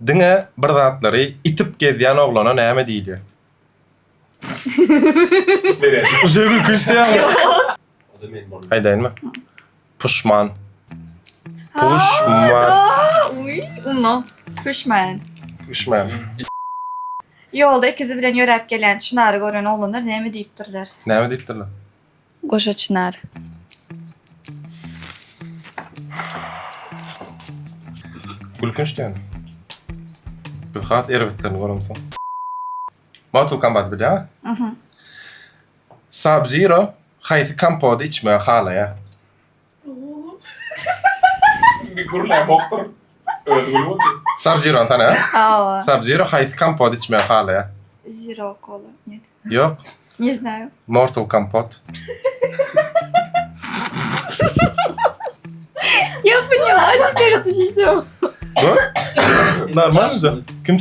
Dine bir zatları itip gezýän oglana näme diýilýär? Bere. Şeýle kışlaýan. O da men boldy. Haýdaýynmy? Pushman. Pushman. Uy, uno. Pushman. Pushman. Yolda ikizi bilen ýörep gelen çynary gören oğlanlar näme diýipdirler? Näme diýipdirler? Goşa çınar. Gülkünç diýen. Biz has erbitlerini göremsoň. Mortal Kombat bilýär? Sub-Zero haýsy kompot içmeye halaýar? Bir kurulay boktur. Özgür boldy. Sub-Zero'ny tanýar? Aa, Sub-Zero haýsy kompot içmeye halaýar? Zero Cola. Нет. Yok. Не знаю. Mortal Kombat. Я поняла, теперь это система. Bu? Normal mi? Kim